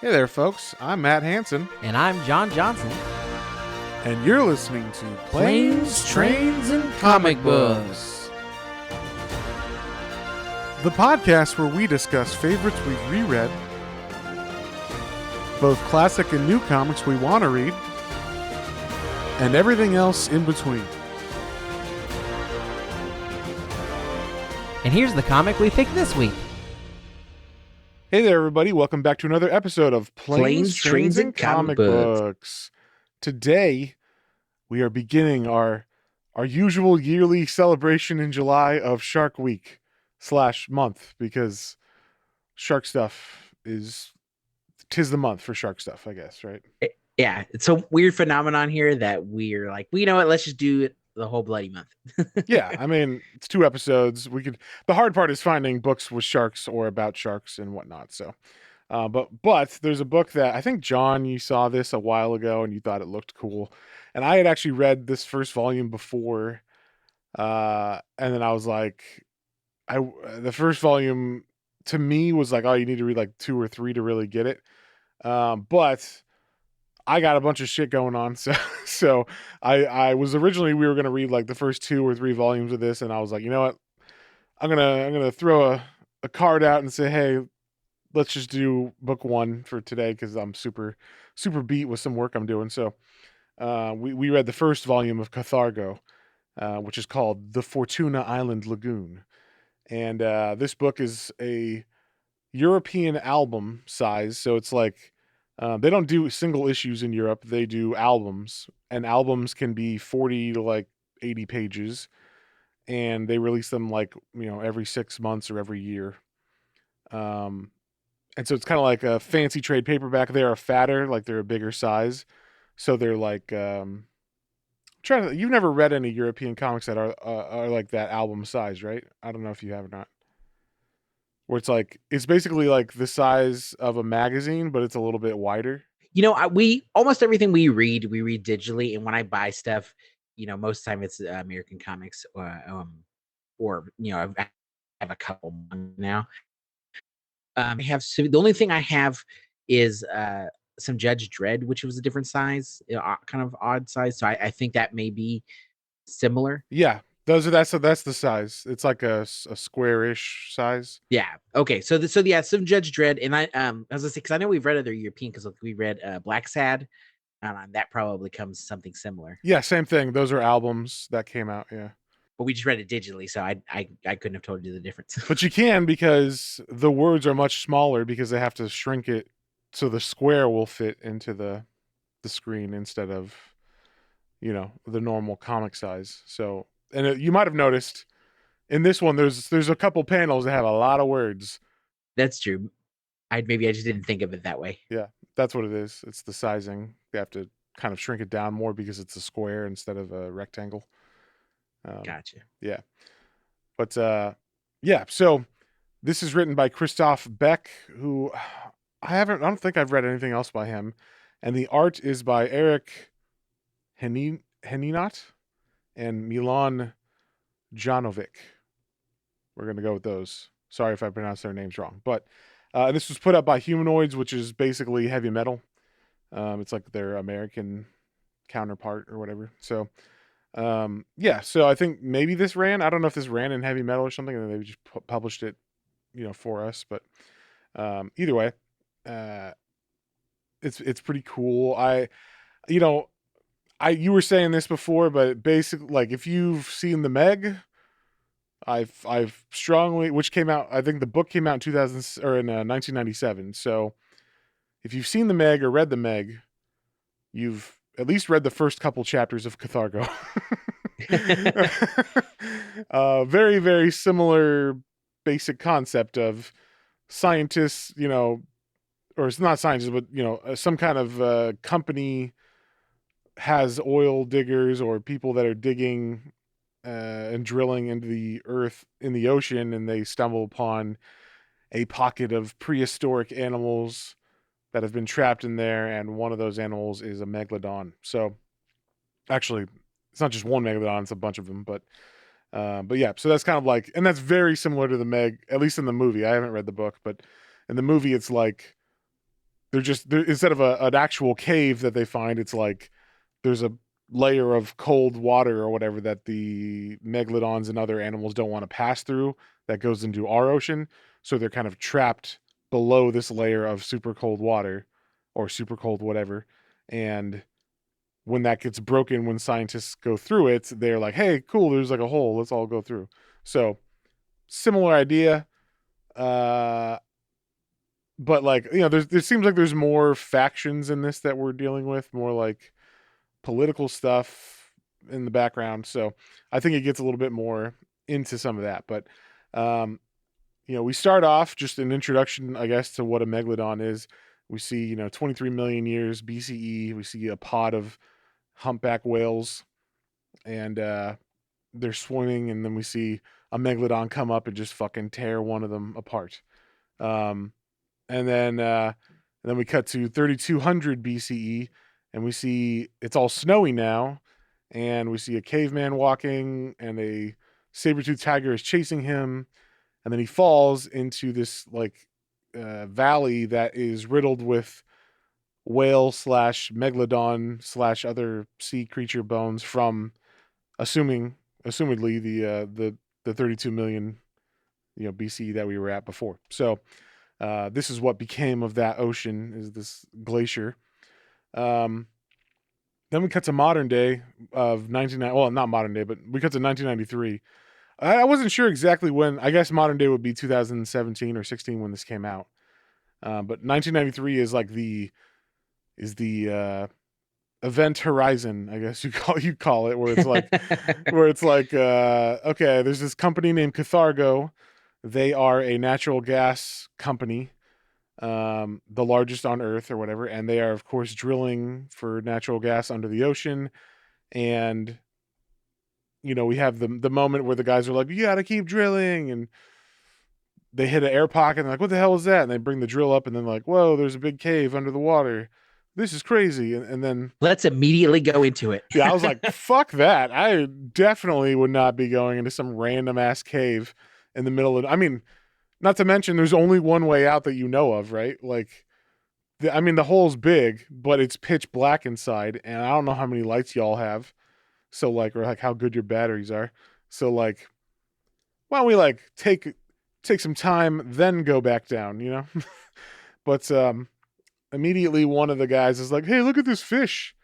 Hey there, folks. I'm Matt Hansen, And I'm John Johnson. and you're listening to Planes, Trains, and Comic Books. the podcast where we discuss favorites we've reread, both classic and new comics we want to read, and everything else in between. And here's the comic we picked this week. Hey there, everybody. Welcome back to another episode of Planes, Trains, and Comic Books. Today, we are beginning our usual yearly celebration in July of Shark Week / month, because shark stuff tis the month for shark stuff, I guess, right? Yeah, it's a weird phenomenon here that we're like, well, you know what? Let's just do it the whole bloody month. Yeah, I mean, it's 2 episodes. The hard part is finding books with sharks or about sharks and whatnot. So, but there's a book that I think, John, you saw this a while ago and you thought it looked cool, and I had actually read this first volume before, and then I was like, the first volume to me was like, oh, you need to read like 2 or 3 to really get it, but I got a bunch of shit going on, so I was originally, we were gonna read like the first 2 or 3 volumes of this, and I was like, you know what, I'm gonna throw a card out and say, hey, let's just do book 1 for today because I'm super beat with some work I'm doing. So we read the first volume of Carthago, which is called The Fortuna Island Lagoon, and this book is a European album size, so it's like, they don't do single issues in Europe. They do albums, and albums can be 40 to like 80 pages, and they release them like, every 6 months or every year. And so it's kind of like a fancy trade paperback. They're a fatter, like they're a bigger size. So they're like, you've never read any European comics that are like that album size, right? I don't know if you have or not. Where it's basically like the size of a magazine, but it's a little bit wider. You know, we almost everything we read digitally, and when I buy stuff, most of the time it's American comics, or I have a couple now. The only thing I have is some Judge Dredd, which was a different size, kind of odd size. So I think that may be similar. Yeah, that's the size. It's like a square-ish size. Yeah. Okay. So yeah, some Judge Dredd, and I was gonna say, because I know we've read other European, because we read Black Sad, that probably comes something similar. Yeah, same thing. Those are albums that came out. Yeah. But we just read it digitally, so I couldn't have told you the difference. But you can, because the words are much smaller, because they have to shrink it so the square will fit into the screen instead of, the normal comic size. So, and you might have noticed in this one, there's a couple panels that have a lot of words. That's true. Maybe I just didn't think of it that way. Yeah, that's what it is. It's the sizing. They have to kind of shrink it down more because it's a square instead of a rectangle. Gotcha. Yeah. But yeah, so this is written by Christoph Beck, who I don't think I've read anything else by him. And the art is by Eric Heninot and Milan Janovic. We're going to go with those. Sorry if I pronounced their names wrong. But this was put up by Humanoids, which is basically heavy metal. It's like their American counterpart or whatever. So yeah, so I think maybe this ran. I don't know if this ran in heavy metal or something, and they just published it, for us. But either way, it's pretty cool. You were saying this before, but basically, like, if you've seen the Meg, I've strongly, which came out, I think the book came out in 1997. So if you've seen the Meg or read the Meg, you've at least read the first couple chapters of Carthago. Very, very similar basic concept of scientists, or it's not scientists, but, some kind of company has oil diggers or people that are digging and drilling into the earth in the ocean, and they stumble upon a pocket of prehistoric animals that have been trapped in there, and one of those animals is a megalodon. So actually, it's not just one megalodon, it's a bunch of them, but yeah, so that's kind of like, and that's very similar to the Meg, at least in the movie. I haven't read the book, but in the movie it's like instead of an actual cave that they find, it's like there's a layer of cold water or whatever that the megalodons and other animals don't want to pass through that goes into our ocean. So they're kind of trapped below this layer of super cold water or super cold whatever. And when that gets broken, when scientists go through it, they're like, hey, cool, there's like a hole. Let's all go through. So similar idea. But like, it seems like there's more factions in this that we're dealing with, more like political stuff in the background. So I think it gets a little bit more into some of that. But we start off just an introduction, I guess, to what a megalodon is. We see, 23 million years BCE. We see a pod of humpback whales, and they're swimming, and then we see a megalodon come up and just fucking tear one of them apart. And then we cut to 3200 BCE, and we see it's all snowy now, and we see a caveman walking, and a saber-toothed tiger is chasing him, and then he falls into this like valley that is riddled with whale slash megalodon slash other sea creature bones from assumedly the 32 million BC that we were at before. So this is what became of that ocean, is this glacier. Then we cut to modern day of 1990. Well, not modern day, but we cut to 1993. I wasn't sure exactly when. I guess modern day would be 2017 or 16 when this came out. But 1993 is like the event horizon, I guess you call it, where it's like okay, there's this company named Carthago. They are a natural gas company, the largest on Earth or whatever, and they are of course drilling for natural gas under the ocean. And we have the moment where the guys are like, you gotta keep drilling, and they hit an air pocket and they're like, what the hell is that? And they bring the drill up, and then like, whoa, there's a big cave under the water. This is crazy. And then let's immediately go into it. Yeah, I was like, fuck that. I definitely would not be going into some random ass cave in the middle of, I mean, not to mention there's only one way out that you know of, right? Like, the hole's big, but it's pitch black inside, and I don't know how many lights y'all have. So like, or like how good your batteries are. So like, why don't we like take some time, then go back down, But immediately one of the guys is like, hey, look at this fish.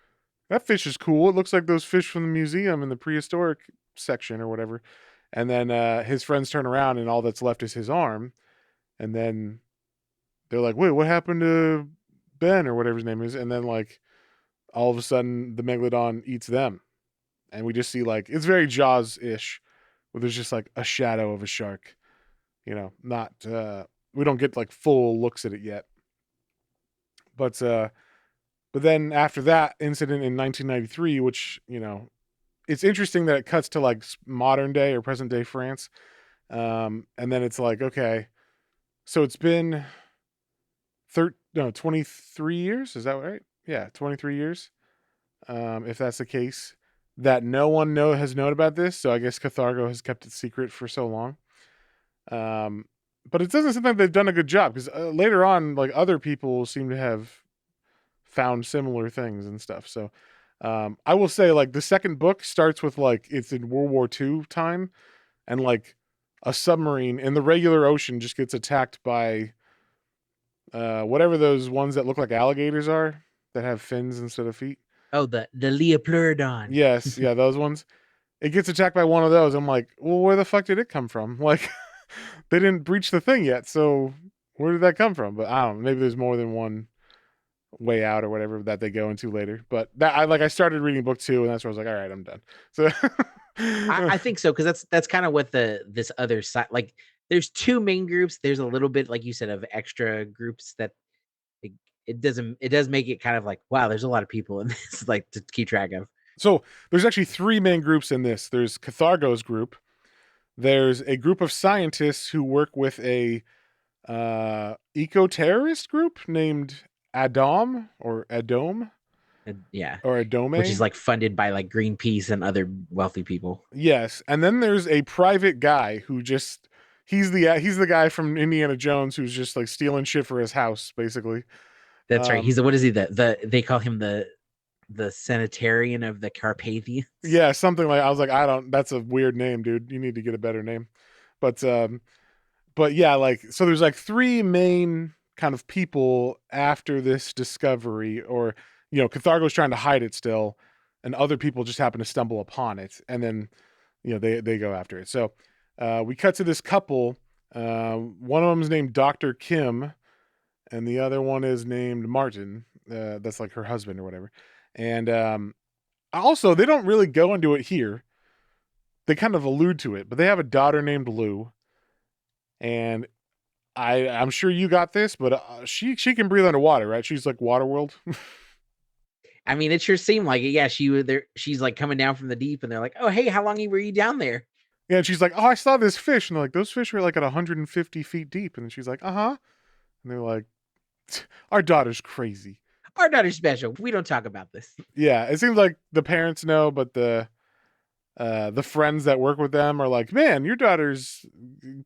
That fish is cool. It looks like those fish from the museum in the prehistoric section or whatever. And then his friends turn around, and all that's left is his arm. And then they're like, wait, what happened to Ben or whatever his name is? And then like all of a sudden the megalodon eats them. And we just see like, it's very Jaws-ish, where there's just like a shadow of a shark. Not we don't get like full looks at it yet. But then after that incident in 1993, which, it's interesting that it cuts to like modern day or present day France. And then it's like, okay, so it's been 23 years. Is that right? Yeah. 23 years. If that's the case, that no one has known about this. So I guess Carthago has kept it secret for so long. But it doesn't seem like they've done a good job, because later on, like, other people seem to have found similar things and stuff. So I will say, like, the second book starts with like it's in World War II time, and like a submarine in the regular ocean just gets attacked by whatever those ones that look like alligators are, that have fins instead of feet. Oh, the Leopleurodon. Yes, yeah, those ones. It gets attacked by one of those. I'm like, well, where the fuck did it come from? Like, they didn't breach the thing yet, so where did that come from? But I don't know. Maybe there's more than one way out or whatever that they go into later. But that I started reading book 2, and that's where I was like, all right, I'm done. So I think so, because that's kind of what this other side, like, there's two main groups. There's a little bit, like you said, of extra groups that it does make it kind of like, wow, there's a lot of people in this, like, to keep track of. So there's actually 3 main groups in this. There's Carthago's group. There's a group of scientists who work with a eco-terrorist group named Adom or Adome. Yeah. Or Adome. Which is like funded by like Greenpeace and other wealthy people. Yes. And then there's a private guy who just, he's the guy from Indiana Jones who's just like stealing shit for his house, basically. That's right. He's the, what is he? They call him the sanitarian of the Carpathians. Yeah, something like, I was like, I don't. That's a weird name, dude. You need to get a better name. But yeah, like, so there's like three main kind of people after this discovery, or Carthago's trying to hide it still, and other people just happen to stumble upon it, and then they go after it. So we cut to this couple. One of them is named Dr. Kim, and the other one is named Martin. That's like her husband or whatever. And also, they don't really go into it here. They kind of allude to it, but they have a daughter named Lou, and I'm sure you got this, but she can breathe underwater, right? She's like Waterworld. I mean, it sure seemed like it. Yeah, she was there. She's like coming down from the deep, and they're like, "Oh, hey, how long were you down there?" Yeah, and she's like, "Oh, I saw this fish," and they're like, "Those fish are like at 150 feet deep," and then she's like, "Uh huh," and they're like, "Our daughter's crazy." Our daughter's special. We don't talk about this. Yeah, it seems like the parents know, but the friends that work with them are like, "Man, your daughter's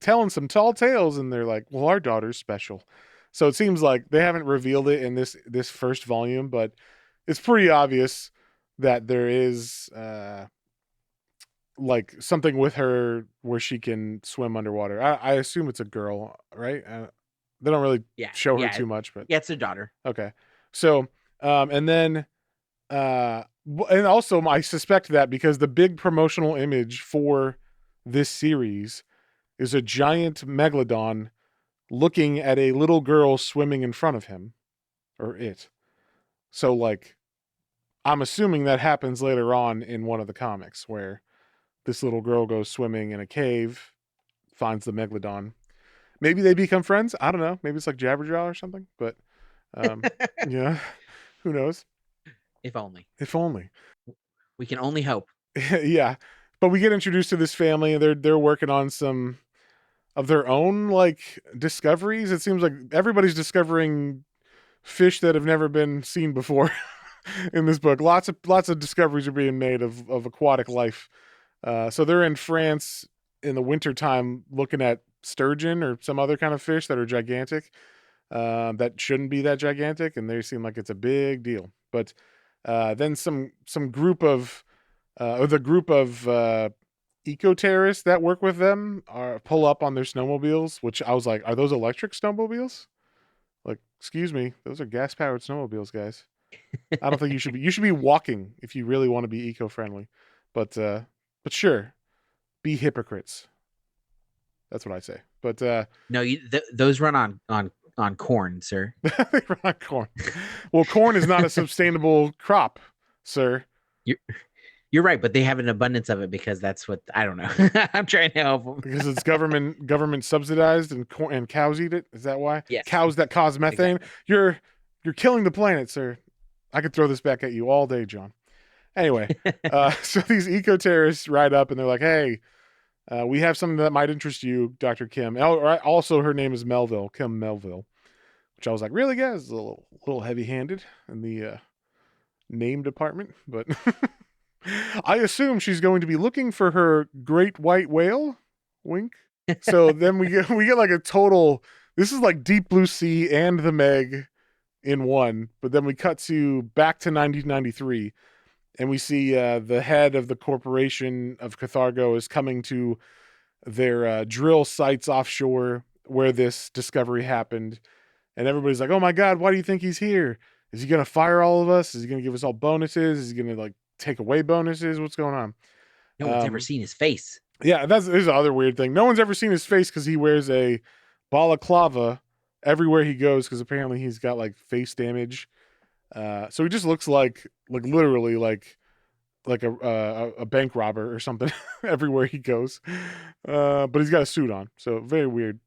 telling some tall tales," and they're like, "Well, our daughter's special." So it seems like they haven't revealed it in this first volume, but it's pretty obvious that there is like something with her where she can swim underwater. I assume it's a girl, right? They don't really Yeah, show her yeah, too much, but yeah. It's a daughter. okay. So, and then, and also I suspect that because the big promotional image for this series is a giant megalodon looking at a little girl swimming in front of him, or it. So, like, I'm assuming that happens later on in one of the comics where this little girl goes swimming in a cave, finds the megalodon. Maybe they become friends. I don't know. Maybe it's like Jabberjaw or something. But yeah, who knows? If only. If only. We can only hope. Yeah, but we get introduced to this family, and they're working on some of their own like discoveries. It seems like everybody's discovering fish that have never been seen before in this book. Lots of discoveries are being made of aquatic life. So they're in France in the wintertime looking at sturgeon or some other kind of fish that are gigantic, that shouldn't be that gigantic, and they seem like it's a big deal. But then some group of or the group of eco terrorists that work with them pull up on their snowmobiles, which I was like, are those electric snowmobiles? Like, excuse me, those are gas powered snowmobiles, guys. I don't think you should be walking if you really want to be eco friendly. But sure, be hypocrites. That's what I say. But No, those run on corn, sir. they run on corn. Well, corn is not a sustainable crop, sir. You're right, but they have an abundance of it because that's what I don't know. I'm trying to help them Because it's government subsidized and cows eat it. Is that why? Yes. Cows that cause methane. Exactly. You're killing the planet, sir. I could throw this back at you all day, John. Anyway, so these eco terrorists ride up and they're like, "Hey, we have something that might interest you, Dr. Kim." Also, her name is Melville, Kim Melville, which I was like, really, guys, a little heavy handed in the name department, but I assume she's going to be looking for her great white whale. Wink. So then we get like a total. This is like Deep Blue Sea and the Meg in one, but then we cut to back to 1993, and we see the head of the corporation of Carthago is coming to their drill sites offshore where this discovery happened, and everybody's like, "Oh my God, why do you think he's here? Is he gonna fire all of us? Is he gonna give us all bonuses? Is he gonna like take away bonuses? What's going on?" No one's ever seen his face. Yeah, there's the other weird thing. No one's ever seen his face because he wears a balaclava everywhere he goes because apparently he's got like face damage. So he just looks like literally like a bank robber or something everywhere he goes. But he's got a suit on, so very weird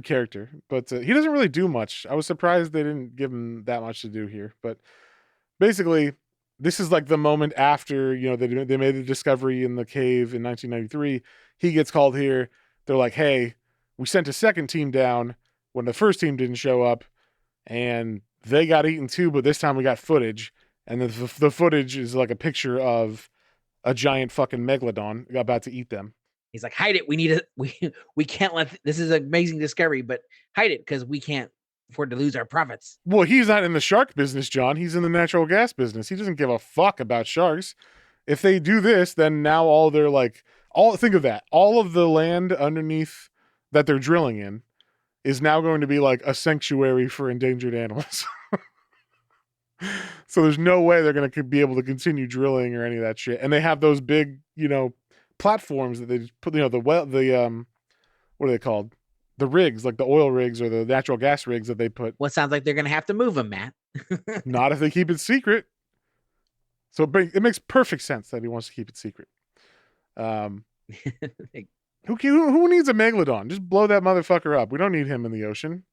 character. But he doesn't really do much. I was surprised they didn't give him that much to do here. But basically, this is like the moment after they made the discovery in the cave in 1993. He gets called here. They're like, "Hey, we sent a second team down when the first team didn't show up, and they got eaten too. But this time we got footage, and the footage is like a picture of a giant fucking megalodon about to eat them." He's like, hide it. We need it. We can't let this is an amazing discovery, but hide it because we can't afford to lose our profits. Well, he's not in the shark business, John. He's in the natural gas business. He doesn't give a fuck about sharks. If they do this, then now all they're like, think of that. All of the land underneath that they're drilling in is now going to be like a sanctuary for endangered animals. So there's no way they're going to be able to continue drilling or any of that shit. And they have those big, platforms that they put, what are they called? The rigs, like the oil rigs or the natural gas rigs that they put. Well, it sounds like they're going to have to move them, Matt. Not if they keep it secret. So it makes perfect sense that he wants to keep it secret. Who needs a megalodon? Just blow that motherfucker up. We don't need him in the ocean.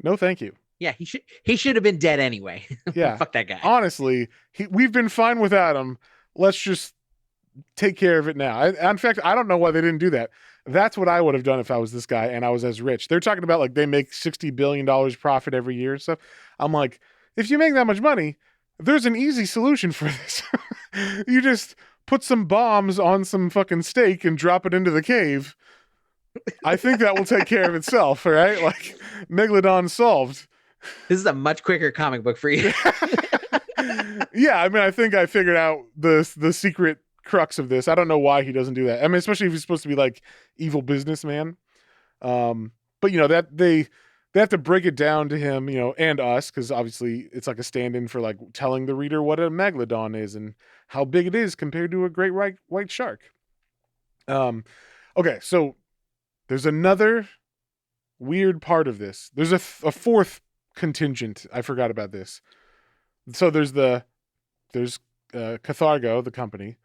No, thank you. Yeah, he should have been dead anyway. Yeah. Fuck that guy. Honestly, we've been fine without him. Let's just take care of it now. In fact, I don't know why they didn't do that. That's what I would have done if I was this guy and I was as rich. They're talking about like they make $60 billion profit every year and stuff. I'm like, if you make that much money, there's an easy solution for this. You just put some bombs on some fucking steak and drop it into the cave. I think that will take care of itself, right? Like, Megalodon solved. This is a much quicker comic book for you. Yeah, I mean, I think I figured out the secret crux of this. I don't know why he doesn't do that. I mean, especially if he's supposed to be like evil businessman. But that they have to break it down to him, and us, because obviously it's like a stand-in for like telling the reader what a megalodon is and how big it is compared to a great white shark. Okay, so there's another weird part of this. There's a fourth contingent. I forgot about this. So there's Carthago, the company.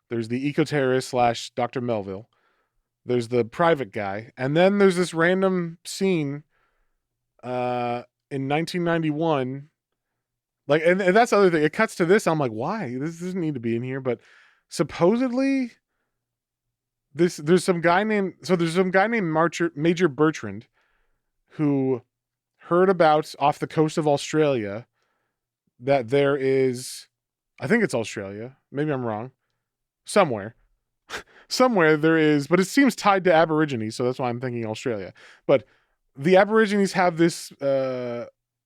There's the eco-terrorist / Dr. Melville. There's the private guy. And then there's this random scene in 1991. Like, and that's the other thing. It cuts to this. I'm like, why? This doesn't need to be in here. But supposedly there's some guy named Major Bertrand who heard about off the coast of Australia that there is, I think it's Australia. Maybe I'm wrong. Somewhere there is, but it seems tied to Aborigines, so that's why I'm thinking Australia. But the Aborigines have this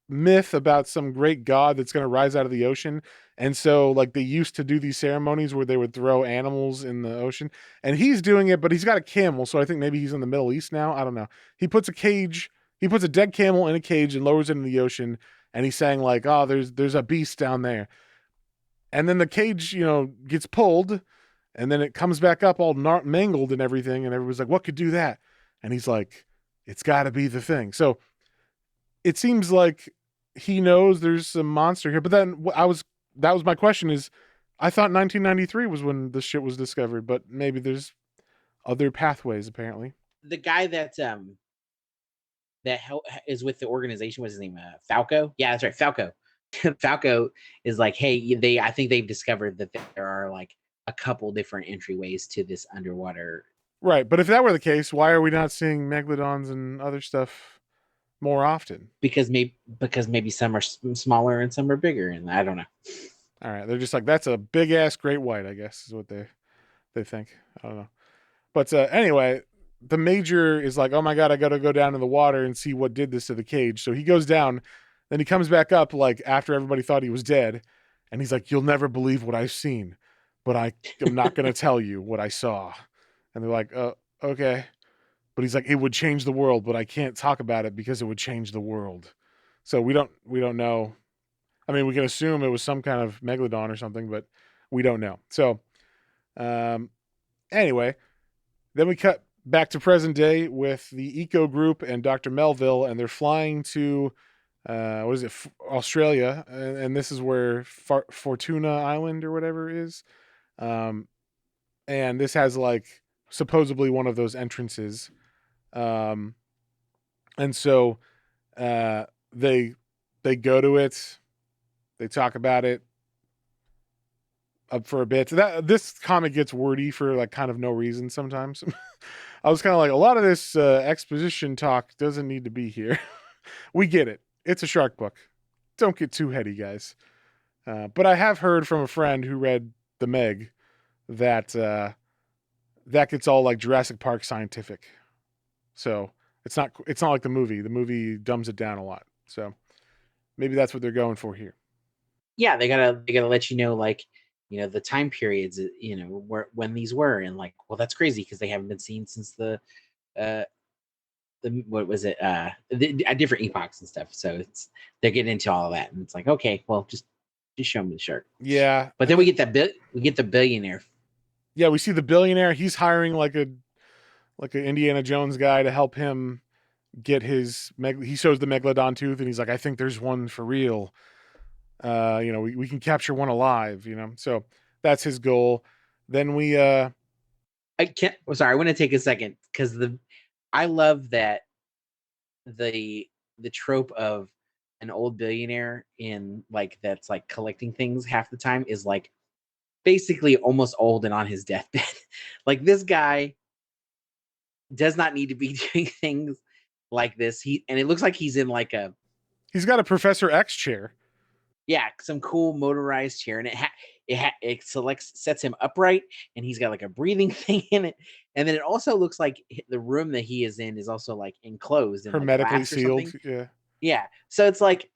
myth about some great god that's going to rise out of the ocean. And so like they used to do these ceremonies where they would throw animals in the ocean, and he's doing it, but he's got a camel. So I think maybe he's in the Middle East now. I don't know. He puts a dead camel in a cage and lowers it in the ocean. And he's saying like, oh, there's a beast down there. And then the cage, gets pulled, and then it comes back up all mangled and everything. And everyone's like, what could do that? And he's like, it's got to be the thing. So it seems like he knows there's some monster here. But then that was my question is, I thought 1993 was when this shit was discovered, but maybe there's other pathways apparently. The guy that is with the organization, what's his name? Falco? Yeah, that's right. Falco. Falco is like, hey, I think they've discovered that there are like a couple different entryways to this underwater. Right, but if that were the case, why are we not seeing megalodons and other stuff more often? Because maybe some are smaller and some are bigger, and I don't know. All right, they're just like, that's a big ass great white, I guess is what they think. I don't know. But anyway, the major is like, oh my God, I got to go down in the water and see what did this to the cage. So he goes down, then he comes back up like after everybody thought he was dead. And he's like, you'll never believe what I've seen, but I'm not going to tell you what I saw. And they're like, okay. But he's like, it would change the world, but I can't talk about it because it would change the world. So we don't know. I mean, we can assume it was some kind of megalodon or something, but we don't know. So anyway, then we cut back to present day with the Eco Group and Dr. Melville, and they're flying to, Australia. And this is where Fortuna Island or whatever is. And this has like supposedly one of those entrances. And so they go to it. They talk about it up for a bit. This comic gets wordy for like kind of no reason sometimes. I was kind of like, a lot of this exposition talk doesn't need to be here. We get it. It's a shark book. Don't get too heady, guys. But I have heard from a friend who read The Meg that that gets all like Jurassic Park scientific. So It's not like the movie. The movie dumbs it down a lot. So maybe that's what they're going for here. Yeah, they gotta let you know, like, the time periods, when these were, and like, well, that's crazy because they haven't been seen since uh what was it, different epochs and stuff. So they're getting into all of that, and it's like, okay, well, just show me the shark. Yeah. But then we get the billionaire. Yeah, we see the billionaire. He's hiring like an Indiana Jones guy to help him get his he shows the megalodon tooth, and he's like, I think there's one for real. We can capture one alive, so that's his goal. Then we I can't. Sorry, I want to take a second because I love that the trope of an old billionaire in like that's like collecting things half the time is like basically almost old and on his deathbed. Like this guy does not need to be doing things like this. And it looks like he's in like he's got a Professor X chair. Yeah, some cool motorized chair, and it sets him upright, and he's got like a breathing thing in it, and then it also looks like the room that he is in is also like enclosed and like Hermetically glass or sealed. something. Yeah, so it's like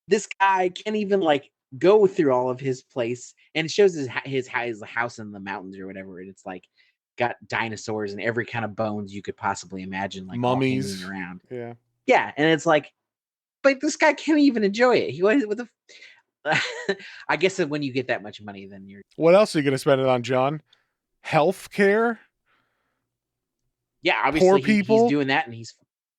this guy can't even like go through all of his place, and it shows his house in the mountains or whatever, and it's like got dinosaurs and every kind of bones you could possibly imagine, like mummies all hanging around. Yeah, and it's like, but this guy can't even enjoy it. He was with the. I guess that when you get that much money, then you're. What else are you going to spend it on, John? Health care. Yeah, obviously poor people. He's doing that, and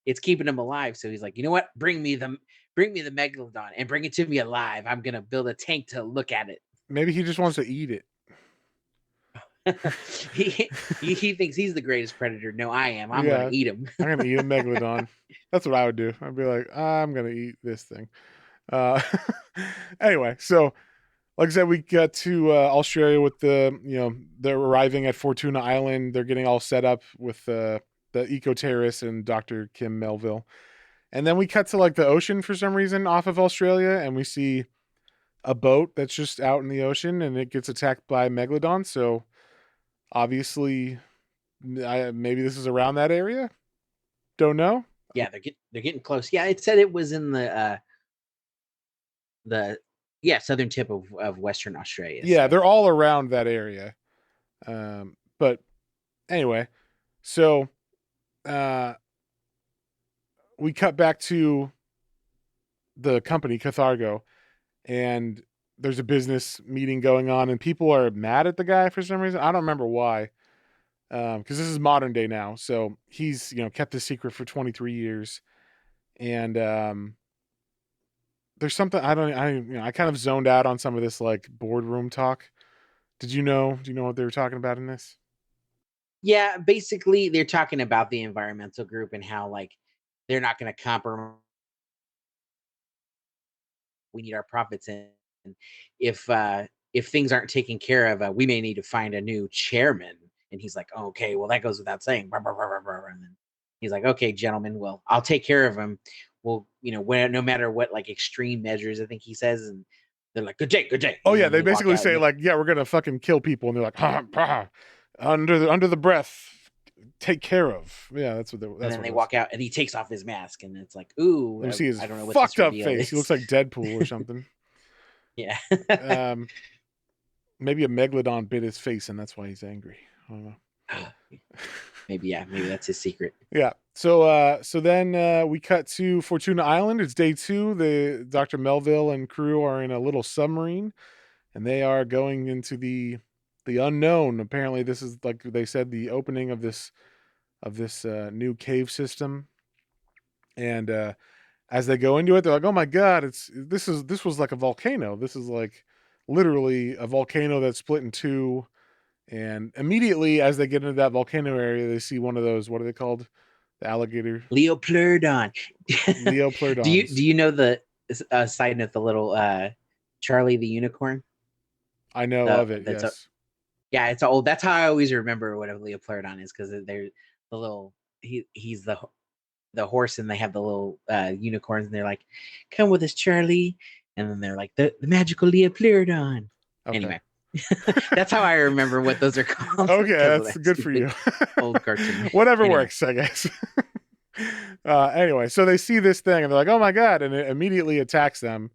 it's keeping him alive. So he's like, you know what? Bring me the megalodon and bring it to me alive. I'm gonna build a tank to look at it. Maybe he just wants to eat it. he thinks he's the greatest predator. No, I am. I'm gonna eat him. I'm gonna eat a megalodon. That's what I would do. I'd be like, I'm gonna eat this thing. Anyway, so like I said, we got to Australia with they're arriving at Fortuna Island. They're getting all set up with the eco-terrorists and Dr. Kim Melville. And then we cut to like the ocean for some reason off of Australia, and we see a boat that's just out in the ocean, and it gets attacked by megalodon. So obviously, maybe this is around that area. Don't know. Yeah, they're getting close. Yeah, it said it was in the southern tip of Western Australia. Yeah, so they're all around that area. But anyway, so we cut back to the company Carthago, and there's a business meeting going on, and people are mad at the guy for some reason. I don't remember why, because this is modern day now. So he's kept this secret for 23 years, and there's something I kind of zoned out on some of this like boardroom talk. Do you know what they were talking about in this? Yeah, basically they're talking about the environmental group and how like they're not going to compromise. We need our profits, and if things aren't taken care of, we may need to find a new chairman. And he's like, oh, okay, well that goes without saying. And then he's like, okay, gentlemen, well I'll take care of him. Well, no matter what like extreme measures, I think he says, and they're like, good day, good day. Oh yeah, they basically say like, yeah, we're gonna fucking kill people, and they're like, ha, under the breath, take care of. Yeah, that's what they. And then they walk out, and he takes off his mask, and it's like, ooh, let me see his I don't know what fucked up face. Is. He looks like Deadpool or something. Yeah. Maybe a megalodon bit his face, and that's why he's angry. I don't know. Maybe that's his secret. Yeah. So then we cut to Fortuna Island. It's day 2. The Dr. Melville and crew are in a little submarine, and they are going into the unknown. Apparently, this is, like they said, the opening of this new cave system. And as they go into it, they're like, "Oh my god, this was like a volcano. This is like literally a volcano that split in two." And immediately, as they get into that volcano area, they see one of those. What are they called? The alligator. Leopleurodon. Leopleurodons. Do you know the side note? The little Charlie the unicorn. I know of it. Yes. Yeah, it's old. That's how I always remember what a Leopleurodon is, because they're the little. He's the horse, and they have the little unicorns, and they're like, "Come with us, Charlie," and then they're like the magical Leopleurodon. Okay. Anyway. That's how I remember what those are called. Okay, that's good for you. Old cartoon. Whatever works, I guess. Anyway, so they see this thing and they're like, "Oh my god!" and it immediately attacks them,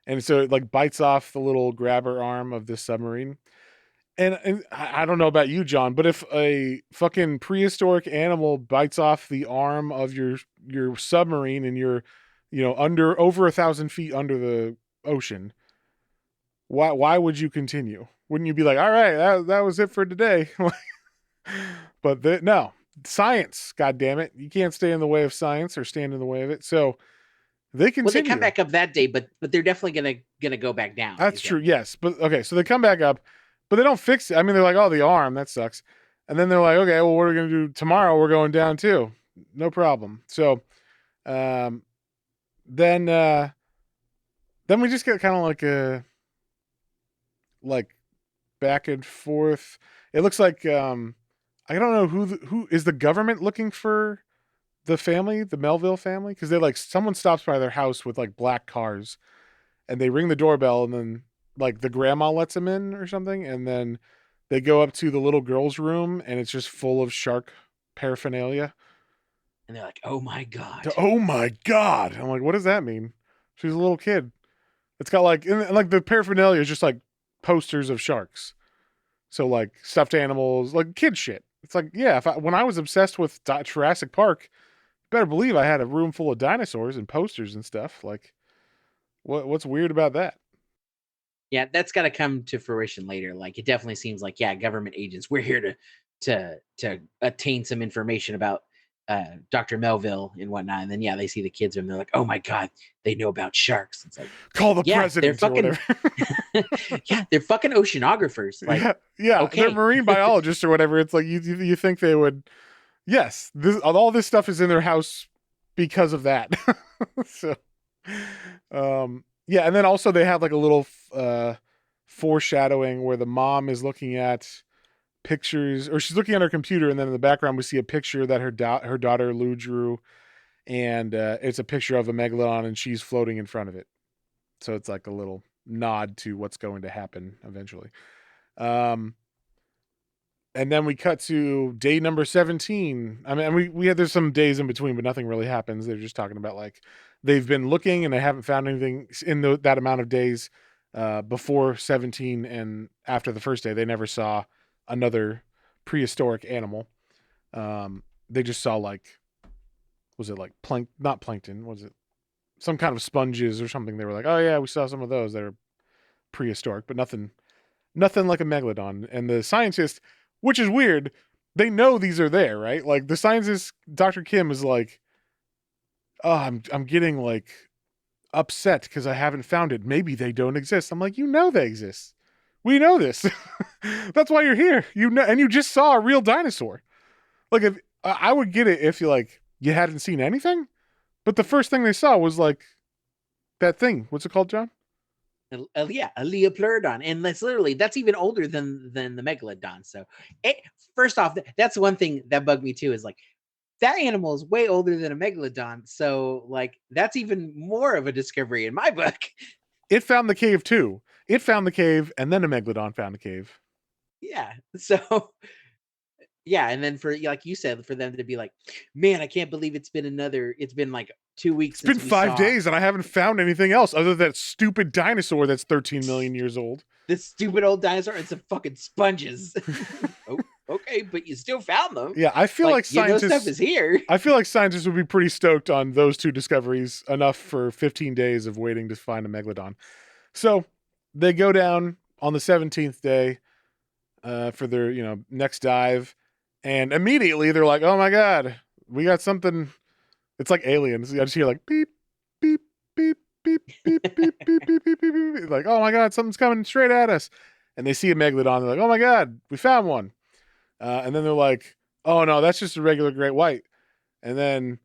and so it like bites off the little grabber arm of this submarine. And I don't know about you, John, but if a fucking prehistoric animal bites off the arm of your submarine and you're, under over 1,000 feet under the ocean, why would you continue? Wouldn't you be like, all right, that was it for today? But no, science, god damn it, you can't stay in the way of science or stand in the way of it. So they continue. Well, they come back up that day, but they're definitely gonna go back down. That's true. Yes, but okay, so they come back up, but they don't fix it. I mean, they're like, "Oh, the arm, that sucks," and then they're like, "Okay, well, what are we gonna do tomorrow? We're going down too, no problem." So, um, then then we just get kind of like a like back and forth. It looks like I don't know who is the government looking for the family, the Melville family, because they like someone stops by their house with like black cars and they ring the doorbell and then like the grandma lets them in or something, and then they go up to the little girl's room and it's just full of shark paraphernalia. And they're like, "Oh my god!" Oh my god! I'm like, what does that mean? She's a little kid. It's got like, and like the paraphernalia is just like posters of sharks. So like stuffed animals, like kid shit. It's like, yeah, when I was obsessed with Jurassic Park, better believe I had a room full of dinosaurs and posters and stuff. Like, what's weird about that? Yeah, that's got to come to fruition later. Like, it definitely seems like, yeah, government agents, we're here to attain some information about Dr. Melville and whatnot. And then, yeah, they see the kids and they're like, "Oh my god, they know about sharks." It's like, call the yeah, they're president or fucking, yeah, they're fucking oceanographers. Like, yeah, okay. they're marine biologists or whatever. It's like you think they would. Yes, all this stuff is in their house because of that. So, yeah, and then also they have like a little foreshadowing where the mom is looking at pictures, or she's looking at her computer, and then in the background we see a picture that her daughter Lou drew, and it's a picture of a megalodon, and she's floating in front of it. So it's like a little nod to what's going to happen eventually. And then we cut to day number 17. I mean, we had, there's some days in between, but nothing really happens. They're just talking about like they've been looking and they haven't found anything in that amount of days before 17, and after the first day, they never saw another prehistoric animal. They just saw like, was it like not plankton? Was it some kind of sponges or something? They were like, "Oh yeah, we saw some of those that are prehistoric," but nothing like a megalodon. And the scientist, which is weird, they know these are there, right? Like the scientist, Dr. Kim, is like, "Oh, I'm getting like upset because I haven't found it. Maybe they don't exist." I'm like, "You know they exist. We know this. That's why you're here. You know, and you just saw a real dinosaur. Like, if I would get it if you hadn't seen anything, but the first thing they saw was like that thing. What's it called, John? Yeah, a Leopleurodon, and that's even older than the megalodon. So, first off, that's one thing that bugged me too. Is like that animal is way older than a megalodon. So, like, that's even more of a discovery in my book. It found the cave too. It found the cave, and then a megalodon found the cave. Yeah. So, yeah, and then for, like you said, for them to be like, "Man, I can't believe it's been like 2 weeks. It's been 5 days, and I haven't found anything else other than that stupid dinosaur that's 13 million years old. This stupid old dinosaur and some fucking sponges." Oh, okay, but you still found them. Yeah, I feel like scientists, stuff is here. I feel like scientists would be pretty stoked on those two discoveries, enough for 15 days of waiting to find a megalodon. So they go down on the 17th day for their next dive, and immediately they're like, "Oh my god, we got something." It's like aliens. I just hear like beep, beep, beep, beep, beep, beep, beep, beep, beep, beep, beep. Like, "Oh my god, something's coming straight at us." And they see a megalodon. They're like, "Oh my god, we found one." And then they're like, "Oh no, that's just a regular great white." And then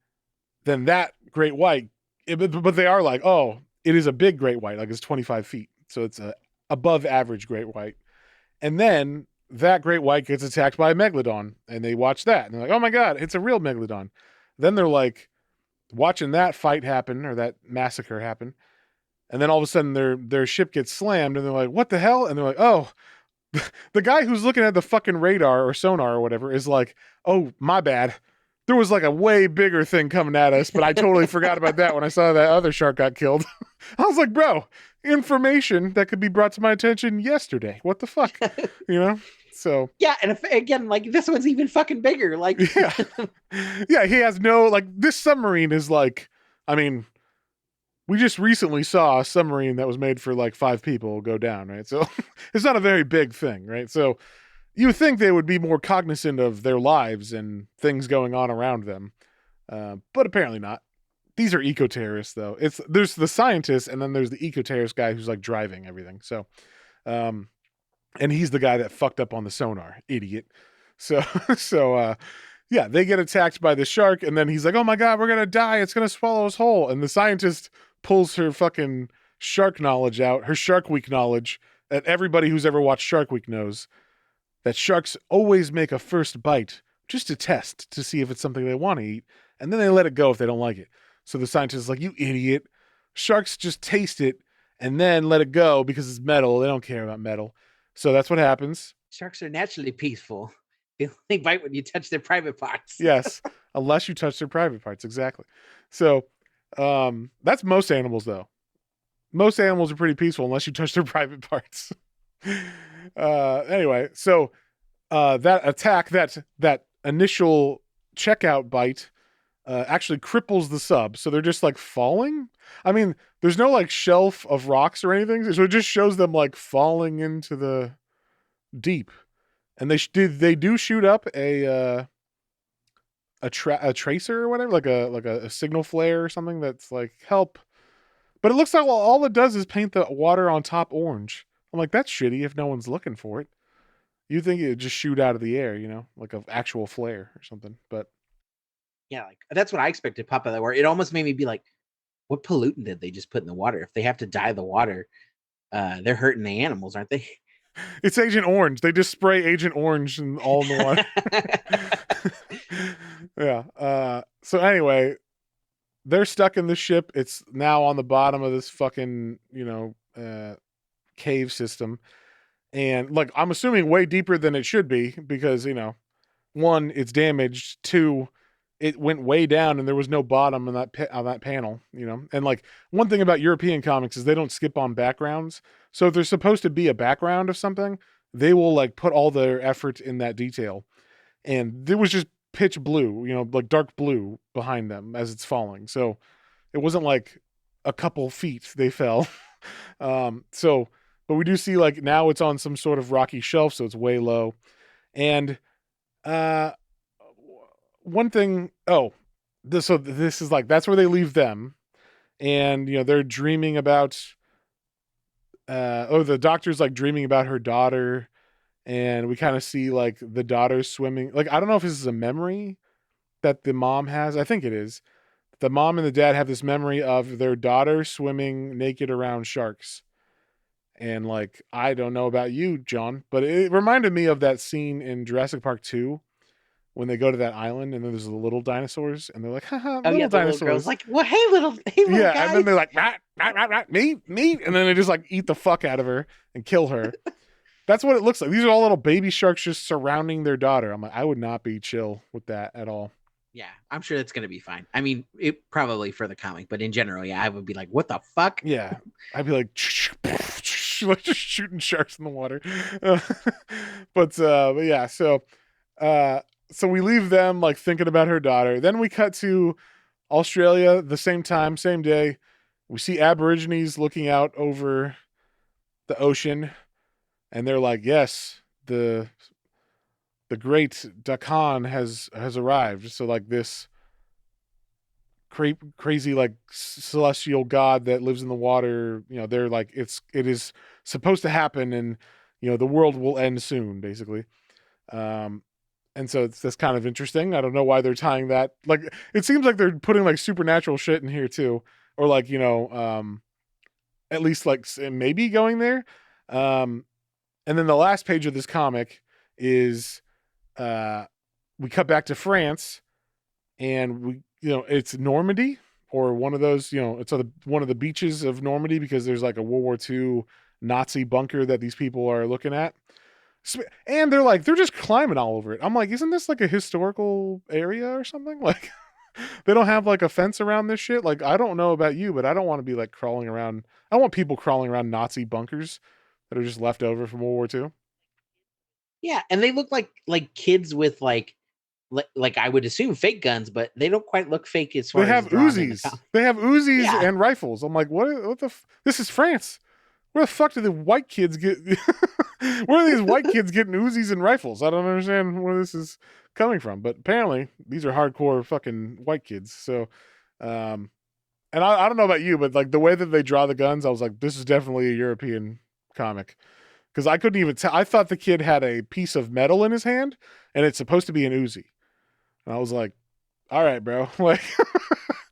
that great white, but they are like, "Oh, it is a big great white. Like it's 25 feet. So it's a above average great white." And then that great white gets attacked by a megalodon, and they watch that. And they're like, "Oh my god, it's a real megalodon." Then they're like, watching that fight happen, or that massacre happen, and then all of a sudden their ship gets slammed, and they're like, "What the hell?" And they're like, "Oh," the guy who's looking at the fucking radar or sonar or whatever is like, "Oh, my bad. there was like a way bigger thing coming at us, but I totally forgot about that when I saw that other shark got killed. I was like, bro, information that could be brought to my attention yesterday. What the fuck? You know? So Yeah, and again, like this one's even fucking bigger. Like, yeah. Yeah, he has no, like, this submarine is like, I mean, we just recently saw a submarine that was made for like 5 people go down, right? So it's not a very big thing, right? So you would think they would be more cognizant of their lives and things going on around them, but apparently not. These are eco-terrorists, though. There's the scientist, and then there's the eco-terrorist guy who's like driving everything. So, and he's the guy that fucked up on the sonar, idiot. So, yeah, they get attacked by the shark, and then he's like, "Oh my god, we're gonna die! It's gonna swallow us whole." And the scientist pulls her fucking shark knowledge out, her Shark Week knowledge that everybody who's ever watched Shark Week knows, that sharks always make a first bite just to test to see if it's something they want to eat, and then they let it go if they don't like it. So the scientist is like, "You idiot. Sharks just taste it and then let it go because it's metal. They don't care about metal." So that's what happens. sharks are naturally peaceful. They only bite when you touch their private parts. Yes, unless you touch their private parts. Exactly. So that's most animals, though. Most animals are pretty peaceful unless you touch their private parts. Anyway, so that attack, that initial checkout bite, actually cripples the sub. So they're just like falling. I mean, there's no like shelf of rocks or anything, so it just shows them like falling into the deep. And they do shoot up a tracer or whatever, like a signal flare or something that's like help. But it looks like all it does is paint the water on top orange. I'm like, that's shitty if no one's looking for it. You'd think it would just shoot out of the air, like an actual flare or something. But yeah, like that's what I expected to pop out of the water. It almost made me be like, what pollutant did they just put in the water? If they have to dye the water, they're hurting the animals, aren't they? It's Agent Orange. They just spray Agent Orange and all in the water. Yeah. So anyway, they're stuck in the ship. It's now on the bottom of this fucking, cave system. And like, I'm assuming way deeper than it should be because, 1, it's damaged. 2, it went way down and there was no bottom on that panel, And like, one thing about European comics is they don't skip on backgrounds. So if there's supposed to be a background of something, they will like put all their effort in that detail. And there was just pitch blue, like dark blue behind them as it's falling. So it wasn't like a couple feet they fell. But we do see like now it's on some sort of rocky shelf, so it's way low. And one thing, this is like, that's where they leave them. And, they're dreaming about, the doctor's like dreaming about her daughter. And we kind of see like the daughter swimming. Like, I don't know if this is a memory that the mom has. I think it is. The mom and the dad have this memory of their daughter swimming naked around sharks. And like, I don't know about you, John, but it reminded me of that scene in Jurassic Park 2 when they go to that island and then there's the little dinosaurs and they're like, haha, little dinosaurs. Little girl's like, well, hey, little yeah, guy. And then they're like, rat, rat, rat, rat, meat, and then they just like eat the fuck out of her and kill her. That's what it looks like. These are all little baby sharks just surrounding their daughter. I'm like, I would not be chill with that at all. Yeah, I'm sure it's gonna be fine. I mean, it probably for the comic, but in general, yeah, I would be like, "What the fuck?" Yeah, I'd be like, like just shooting sharks in the water. But yeah, so we leave them like thinking about her daughter. Then we cut to Australia, the same time, same day. We see Aborigines looking out over the ocean, and they're like, "Yes, the great Dakan has arrived." So like this crazy like celestial god that lives in the water, they're like, it is supposed to happen, and the world will end soon, basically. And so that's kind of interesting. I don't know why they're tying that. Like, it seems like they're putting like supernatural shit in here too, or like at least like maybe going there. And then the last page of this comic is we cut back to France, and we it's Normandy, or one of those, it's one of the beaches of Normandy, because there's like a World War II Nazi bunker that these people are looking at. And they're just climbing all over it. I'm like, isn't this like a historical area or something? Like, they don't have like a fence around this shit. Like, I don't know about you, but I don't want to be like crawling around. I don't want people crawling around Nazi bunkers that are just left over from World War II. Yeah, and they look like kids with like I would assume fake guns, but they don't quite look fake as They far as have drawn in the Uzis. comic. They have Uzis Yeah. and rifles. I'm like, what the? This is France. Where the fuck do the white kids get? Where are these white kids getting Uzis and rifles? I don't understand where this is coming from. But apparently, these are hardcore fucking white kids. So, um, and I don't know about you, but like the way that they draw the guns, I was like, this is definitely a European comic because I couldn't even tell. I thought the kid had a piece of metal in his hand, and it's supposed to be an Uzi. And I was like, all right, bro, like.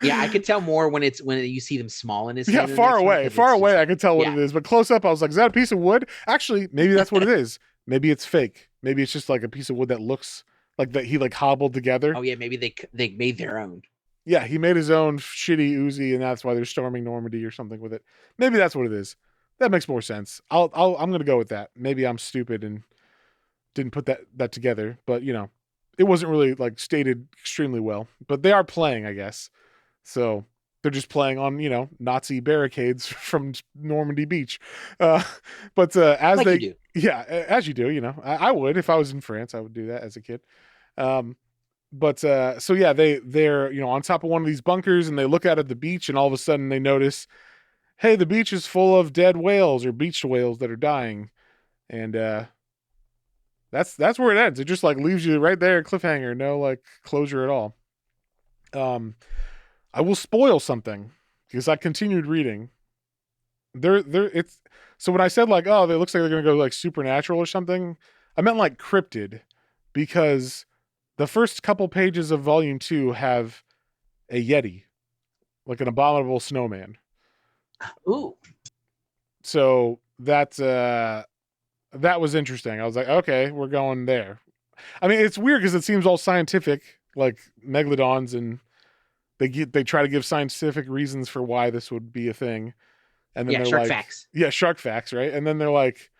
Yeah, I could tell more when you see them small in his Yeah, hand in the next one, because far it's away, just I could tell what yeah. it is, but close up, I was like, "Is that a piece of wood?" Actually, maybe that's what it is. Maybe it's fake. Maybe it's just like a piece of wood that looks like that he like hobbled together. Oh yeah, maybe they made their own. Yeah, he made his own shitty Uzi, and that's why they're storming Normandy or something with it. Maybe that's what it is. That makes more sense. I'm gonna go with that. Maybe I'm stupid and didn't put that together, but it wasn't really like stated extremely well. But they are playing, I guess. So they're just playing on, Nazi barricades from Normandy Beach. Uh, but Like you do. as you do, I would if I was in France, I would do that as a kid. Um, but so yeah, they're on top of one of these bunkers and they look out at the beach and all of a sudden they notice, hey, the beach is full of dead whales or beached whales that are dying, and that's where it ends. It just like leaves you right there, cliffhanger, no like closure at all. Um, I will spoil something because I continued reading. It's so when I said like, oh, it looks like they're gonna go like supernatural or something, I meant like cryptid, because the first couple pages of volume 2 have a yeti, like an abominable snowman. Ooh. So that was interesting. I was like, okay, we're going there. I mean, it's weird because it seems all scientific, like megalodons, and they try to give scientific reasons for why this would be a thing. And then Yeah, they're shark like, facts. yeah, shark facts, right? And then they're like,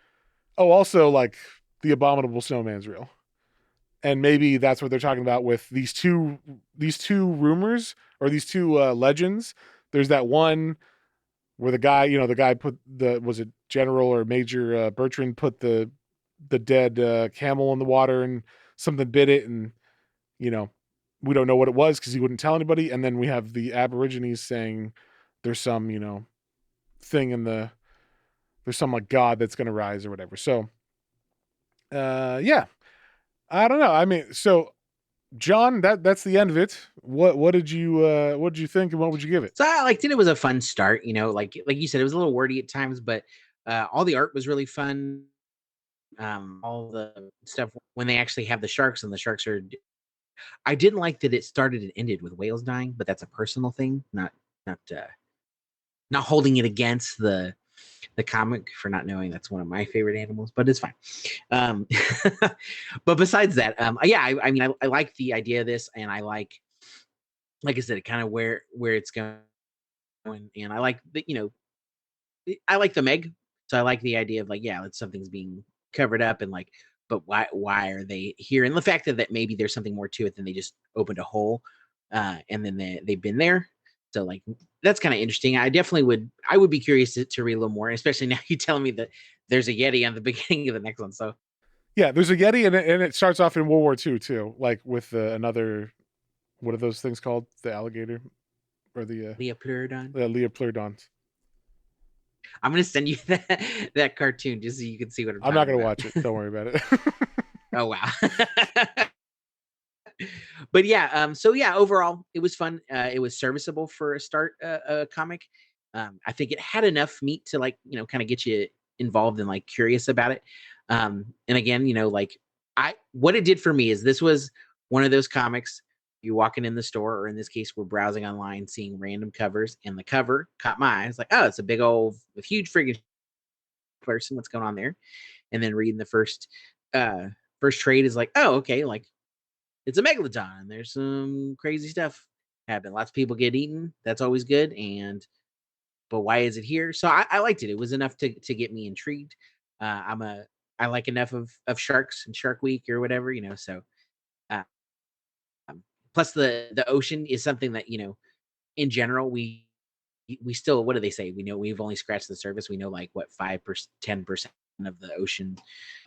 oh, also like the abominable snowman's real. And maybe that's what they're talking about with these two rumors or these two legends. There's that one where the guy put was it General or Major Bertrand put the dead camel in the water and something bit it, and you know we don't know what it was because he wouldn't tell anybody. And then we have the Aborigines saying there's some thing in there's some like god that's going to rise or whatever. So yeah, I don't know. I mean, so John, that's the end of it. What did you think and what would you give it? So I liked it. It was a fun start, like you said, it was a little wordy at times, but all the art was really fun. All the stuff when they actually have the sharks and the sharks are. I didn't like that it started and ended with whales dying, but that's a personal thing, not not holding it against the comic for not knowing that's one of my favorite animals, but it's fine. Um, but besides that, yeah, I mean, I like the idea of this, and I like I said, kind of where it's going, and I like the I like the Meg, so I like the idea of like, yeah, it's something's being covered up, and like, but why are they here? And the fact that maybe there's something more to it than they just opened a hole, and then they've been there. So like that's kind of interesting. I would be curious to read a little more, especially now you telling me that there's a Yeti on the beginning of the next one. So Yeah, there's a Yeti, and it starts off in World War II too, like with another, what are those things called? The alligator or Leopleurodon. the Leopleurodons. I'm gonna send you that cartoon just so you can see what I'm I'm not talking gonna about. watch it. Don't worry about it. Oh wow. But yeah, so yeah, overall it was fun. It was serviceable for a start comic. I think it had enough meat to like kind of get you involved and like curious about it. And again, like I what it did for me is this was one of those comics you're walking in the store, or in this case we're browsing online seeing random covers, and the cover caught my eye. It's like, oh, it's a big old a huge friggin' person, what's going on there? And then reading the first trade is like, oh, okay, like it's a megalodon. There's some crazy stuff happening. Lots of people get eaten. That's always good. And but why is it here? So I liked it. It was enough to get me intrigued. I'm a I like enough of sharks and Shark Week or whatever, so uh, plus the ocean is something that, in general, we still, what do they say? We know we've only scratched the surface. We know like what 5%, 10% of the ocean,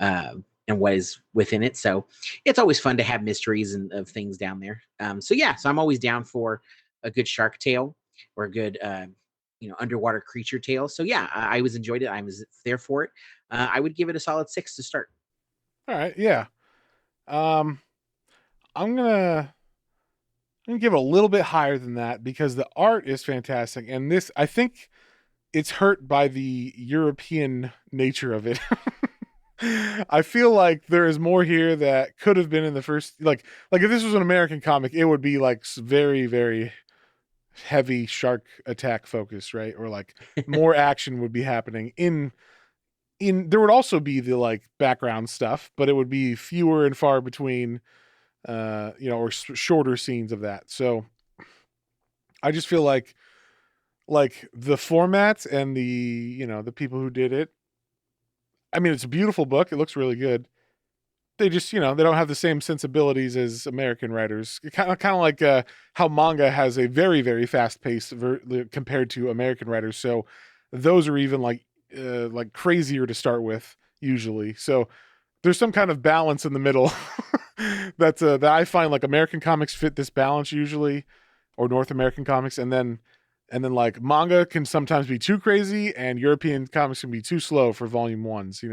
and what is within it. So it's always fun to have mysteries and of things down there. So yeah, so I'm always down for a good shark tale or a good, underwater creature tale. So yeah, I was enjoyed it. I was there for it. I would give it a solid 6 to start. All right, yeah. Um, I'm gonna give it a little bit higher than that because the art is fantastic, and this, I think, it's hurt by the European nature of it. I feel like there is more here that could have been in the first, like if this was an American comic, it would be like very, very heavy shark attack focus, right? Or like more action would be happening in there would also be the like background stuff, but it would be fewer and far between, or shorter scenes of that. So I just feel like the format and the people who did it, I mean, it's a beautiful book. It looks really good. They just, they don't have the same sensibilities as American writers. Kind of like how manga has a very, very fast pace compared to American writers. So those are even like crazier to start with usually. So there's some kind of balance in the middle that I find like American comics fit this balance usually, or North American comics, and then like manga can sometimes be too crazy, and European comics can be too slow for volume ones.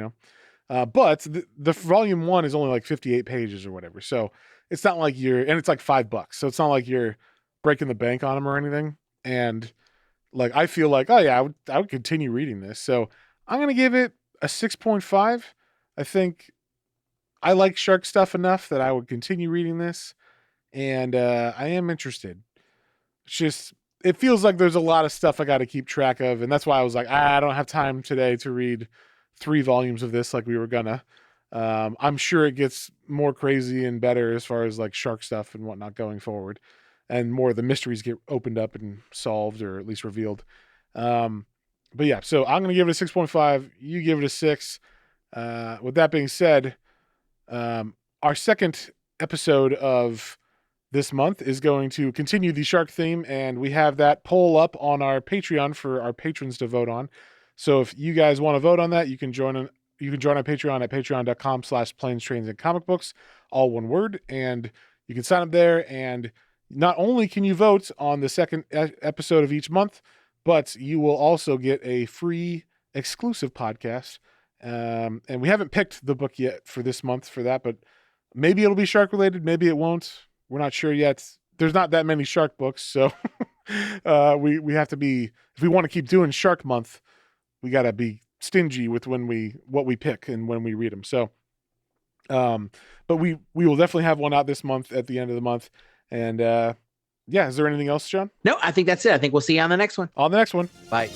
But the volume 1 is only like 58 pages or whatever. So it's not like and it's like $5. So it's not like you're breaking the bank on them or anything. And like, I feel like, oh yeah, I would continue reading this. So I'm going to give it a 6.5. I think I like shark stuff enough that I would continue reading this. And I am interested. It's just, it feels like there's a lot of stuff I got to keep track of. And that's why I was like, I don't have time today to read 3 volumes of this like we were gonna. I'm sure it gets more crazy and better as far as like shark stuff and whatnot going forward, and more of the mysteries get opened up and solved, or at least revealed. But yeah, so I'm gonna give it a 6.5. You give it a 6. With that being said, our second episode of this month is going to continue the shark theme, and we have that poll up on our Patreon for our patrons to vote on. So if you guys want to vote on that, you can join our Patreon at patreon.com/planes, trains, and comic books, all one word. And you can sign up there, and not only can you vote on the second episode of each month, but you will also get a free exclusive podcast. And we haven't picked the book yet for this month for that, but maybe it'll be shark related, maybe it won't. We're not sure yet. There's not that many shark books, so we have to be, if we want to keep doing Shark Month, we got to be stingy with what we pick and when we read them. So, but we will definitely have one out this month at the end of the month. And yeah, is there anything else, John? No, I think that's it. I think we'll see you on the next one. On the next one. Bye.